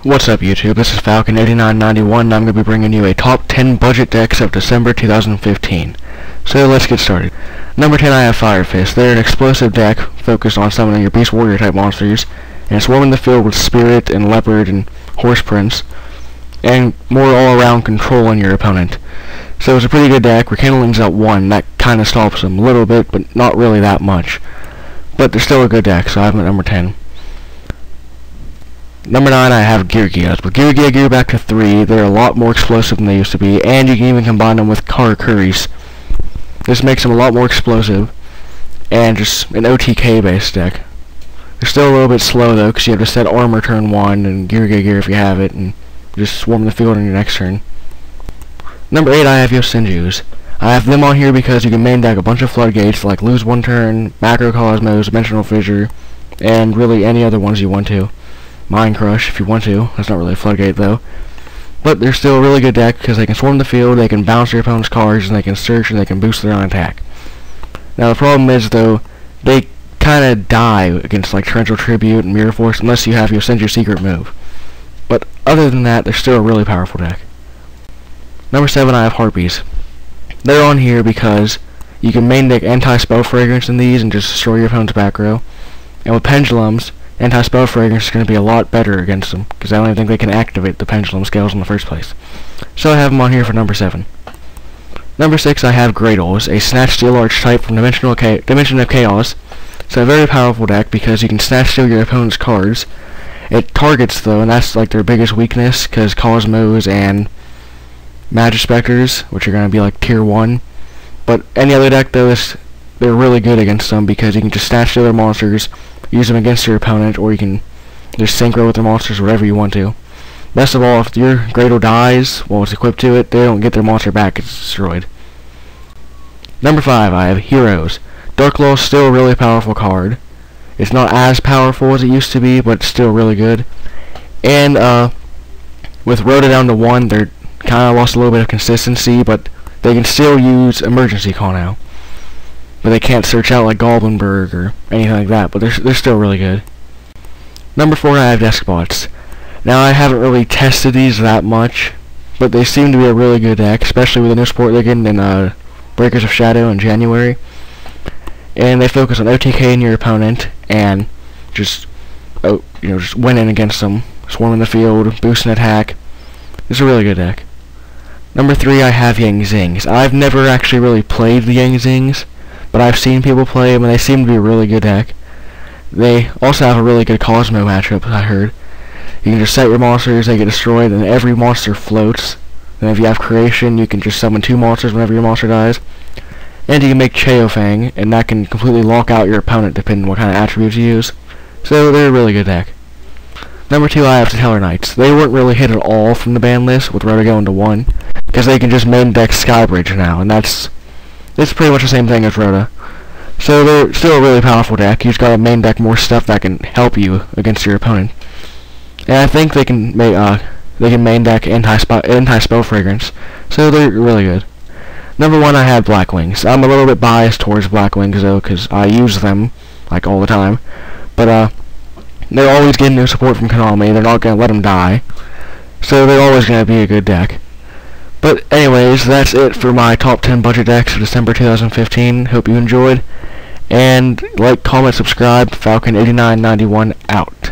What's up YouTube, this is Falcon8991 and I'm going to be bringing you a top 10 budget decks of December 2015. So let's get started. Number 10 I have Fire Fist. They're an explosive deck focused on summoning your Beast Warrior type monsters and swarming the field with Spirit and Leopard and Horse Prince and more all around controlling your opponent. So it's a pretty good deck. Rekindling's at 1, that kind of stops them a little bit but not really that much. But they're still a good deck, so I have them at number 10. Number 9, I have Geargias. With Geargia gear back to 3, they're a lot more explosive than they used to be, and you can even combine them with Karakuris. This makes them a lot more explosive, and just an OTK based deck. They're still a little bit slow though, because you have to set armor turn 1, and Geargia gear if you have it, and just swarm the field on your next turn. Number 8, I have Yosenjus. I have them on here because you can main deck a bunch of Floodgates, like Lose 1 Turn, Macrocosmos, Dimensional Fissure, and really any other ones you want to. Mind Crush if you want to. That's not really a Floodgate though. But they're still a really good deck because they can swarm the field, they can bounce your opponent's cards, and they can search, and they can boost their own attack. Now the problem is though, they kind of die against like Torrential Tribute and Mirror Force unless you have Yosenju secret move. But other than that, they're still a really powerful deck. Number 7, I have Harpies. They're on here because you can main deck Anti-Spell Fragrance in these and just destroy your opponent's back row. And with Pendulums, Anti-Spell Fragrance is going to be a lot better against them, because I don't even think they can activate the Pendulum scales in the first place. So I have them on here for number 7. Number 6, I have Gradles, a Snatch Steal archetype from Dimension of Chaos. It's a very powerful deck because you can Snatch Steal your opponent's cards. It targets though, and that's like their biggest weakness, because Cosmos and Magispectors, which are going to be like tier 1. But any other deck though, they're really good against them because you can just Snatch Steal their monsters, use them against your opponent, or you can just synchro with their monsters wherever you want to. Best of all, if your Gradle dies while it's equipped to it, they don't get their monster back, it's destroyed. Number 5, I have Heroes. Darklaw is still a really powerful card. It's not as powerful as it used to be, but it's still really good. And with Rhoda down to 1, they're kind of lost a little bit of consistency, but they can still use Emergency Call now. But they can't search out like Goblinberg or anything like that, but they're still really good. Number 4, I have Despots. Now I haven't really tested these that much, but they seem to be a really good deck, especially with the new support they're getting in Breakers of Shadow in January. And they focus on OTKing your opponent and just just winning against them, swarming the field, boosting attack. It's a really good deck. Number 3, I have Yang Zings. I've never actually really played the Yang Zings, but I've seen people play them and they seem to be a really good deck. They also have a really good Cosmo matchup, I heard. You can just set your monsters, they get destroyed, and every monster floats. And if you have Creation, you can just summon 2 monsters whenever your monster dies. And you can make Cheofang, and that can completely lock out your opponent depending on what kind of attributes you use. So they're a really good deck. Number 2, I have Stellar Knights. They weren't really hit at all from the ban list with Rhoda going to 1, because they can just main deck Skybridge now, and it's pretty much the same thing as Rhoda. So they're still a really powerful deck. You just gotta main deck more stuff that can help you against your opponent. And I think they can main deck Anti-Spell Fragrance. So they're really good. Number 1, I have Blackwings. I'm a little bit biased towards Blackwings though, because I use them like all the time. But they're always getting new support from Konami. They're not gonna let them die. So they're always gonna be a good deck. But anyways, that's it for my top 10 budget decks for December 2015. Hope you enjoyed. And like, comment, subscribe. Falcon8991 out.